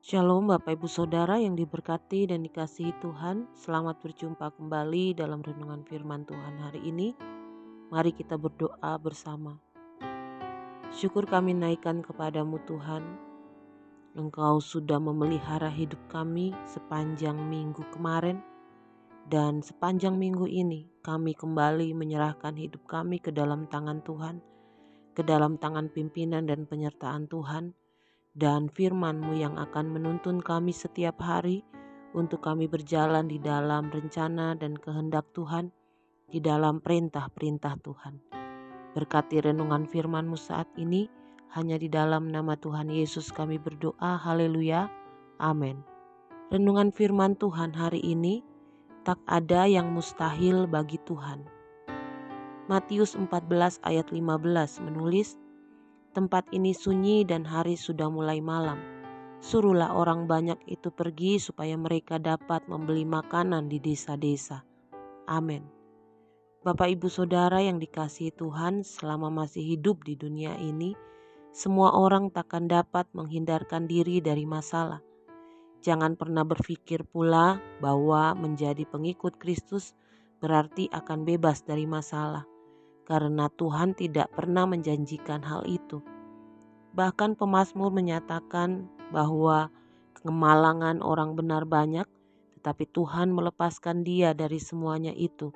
Shalom Bapak Ibu Saudara yang diberkati dan dikasihi Tuhan. Selamat berjumpa kembali dalam renungan firman Tuhan hari ini. Mari kita berdoa bersama. Syukur kami naikkan kepadamu Tuhan. Engkau sudah memelihara hidup kami sepanjang minggu kemarin. Dan sepanjang minggu ini kami kembali menyerahkan hidup kami ke dalam tangan Tuhan. Ke dalam tangan pimpinan dan penyertaan Tuhan. Dan firman-Mu yang akan menuntun kami setiap hari untuk kami berjalan di dalam rencana dan kehendak Tuhan, di dalam perintah-perintah Tuhan. Berkati renungan firman-Mu saat ini, hanya di dalam nama Tuhan Yesus kami berdoa, haleluya, amin. Renungan firman Tuhan hari ini, tak ada yang mustahil bagi Tuhan. Matius 14 ayat 15 menulis, tempat ini sunyi dan hari sudah mulai malam. Suruhlah orang banyak itu pergi supaya mereka dapat membeli makanan di desa-desa. Amin. Bapak Ibu Saudara yang dikasihi Tuhan, selama masih hidup di dunia ini, semua orang takkan dapat menghindarkan diri dari masalah. Jangan pernah berpikir pula bahwa menjadi pengikut Kristus berarti akan bebas dari masalah, karena Tuhan tidak pernah menjanjikan hal itu. Bahkan pemazmur menyatakan bahwa kemalangan orang benar banyak, tetapi Tuhan melepaskan dia dari semuanya itu.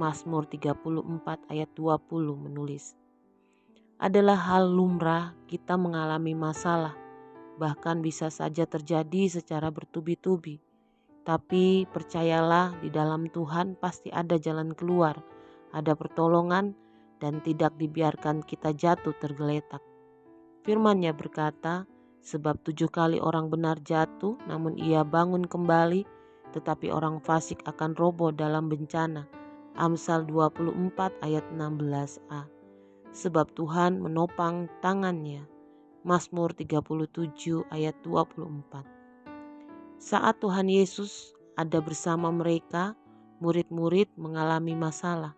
Mazmur 34 ayat 20 menulis. Adalah hal lumrah kita mengalami masalah, bahkan bisa saja terjadi secara bertubi-tubi. Tapi percayalah, di dalam Tuhan pasti ada jalan keluar, ada pertolongan, dan tidak dibiarkan kita jatuh tergeletak. Firman-Nya berkata, sebab 7 kali orang benar jatuh, namun ia bangun kembali, tetapi orang fasik akan roboh dalam bencana. Amsal 24 ayat 16a. Sebab Tuhan menopang tangannya. Mazmur 37 ayat 24. Saat Tuhan Yesus ada bersama mereka, murid-murid mengalami masalah.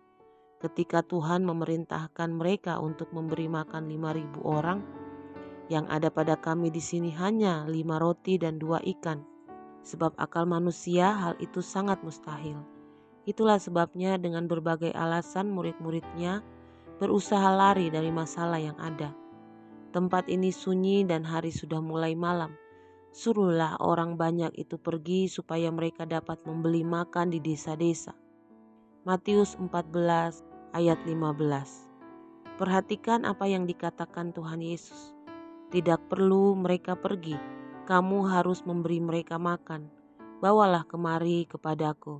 Ketika Tuhan memerintahkan mereka untuk memberi makan 5.000 orang, yang ada pada kami di sini hanya 5 roti dan 2 ikan. Sebab akal manusia hal itu sangat mustahil. Itulah sebabnya dengan berbagai alasan murid-muridnya berusaha lari dari masalah yang ada. Tempat ini sunyi dan hari sudah mulai malam. Suruhlah orang banyak itu pergi supaya mereka dapat membeli makan di desa-desa. Matius 14 ayat 15. Perhatikan apa yang dikatakan Tuhan Yesus. Tidak perlu mereka pergi, kamu harus memberi mereka makan. Bawalah kemari kepadaku.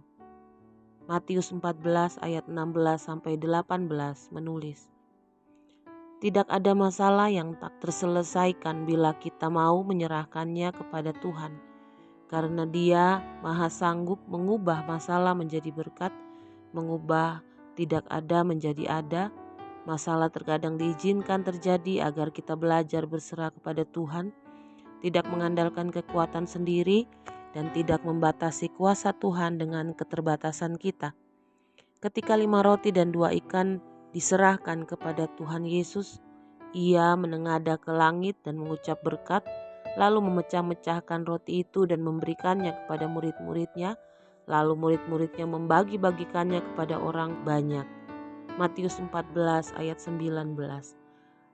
Matius 14 ayat 16-18 menulis. Tidak ada masalah yang tak terselesaikan bila kita mau menyerahkannya kepada Tuhan. Karena Dia maha sanggup mengubah masalah menjadi berkat, mengubah tidak ada menjadi ada. Masalah terkadang diizinkan terjadi agar kita belajar berserah kepada Tuhan, tidak mengandalkan kekuatan sendiri, dan tidak membatasi kuasa Tuhan dengan keterbatasan kita. Ketika 5 roti dan 2 ikan diserahkan kepada Tuhan Yesus, Ia menengadah ke langit dan mengucap berkat, lalu memecah-mecahkan roti itu dan memberikannya kepada murid-muridnya, lalu murid-muridnya membagi-bagikannya kepada orang banyak. Matius 14 ayat 19.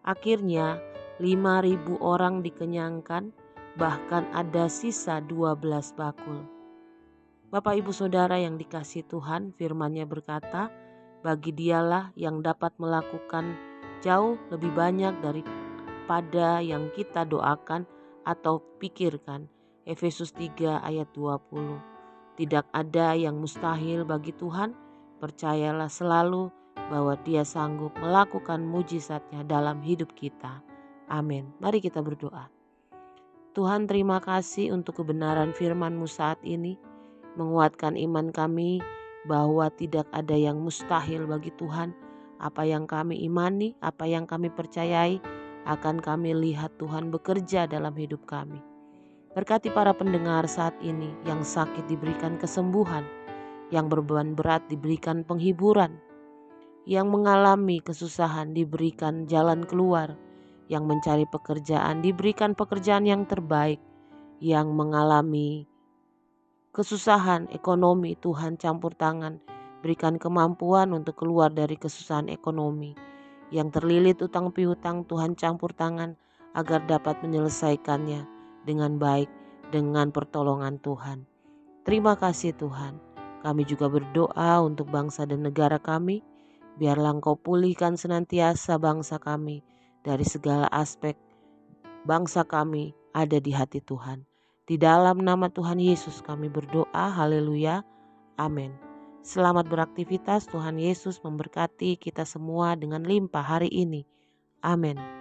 Akhirnya 5.000 orang dikenyangkan, bahkan ada sisa 12 bakul. Bapak Ibu Saudara yang dikasihi Tuhan, firman-Nya berkata, bagi Dialah yang dapat melakukan jauh lebih banyak daripada yang kita doakan atau pikirkan. Efesus 3 ayat 20. Tidak ada yang mustahil bagi Tuhan, percayalah selalu bahwa Dia sanggup melakukan mujizatnya dalam hidup kita. Amin. Mari kita berdoa. Tuhan, terima kasih untuk kebenaran firman-Mu saat ini, menguatkan iman kami bahwa tidak ada yang mustahil bagi Tuhan. Apa yang kami imani, apa yang kami percayai, akan kami lihat Tuhan bekerja dalam hidup kami. Berkati para pendengar saat ini, yang sakit diberikan kesembuhan, yang beban berat diberikan penghiburan, yang mengalami kesusahan diberikan jalan keluar, yang mencari pekerjaan diberikan pekerjaan yang terbaik, yang mengalami kesusahan ekonomi, Tuhan campur tangan. Berikan kemampuan untuk keluar dari kesusahan ekonomi. Yang terlilit utang piutang, Tuhan campur tangan agar dapat menyelesaikannya dengan baik dengan pertolongan Tuhan. Terima kasih Tuhan. Kami juga berdoa untuk bangsa dan negara kami. Biarlah Engkau pulihkan senantiasa bangsa kami dari segala aspek. Bangsa kami ada di hati Tuhan. Di dalam nama Tuhan Yesus kami berdoa. Haleluya. Amin. Selamat beraktivitas. Tuhan Yesus memberkati kita semua dengan limpah hari ini. Amin.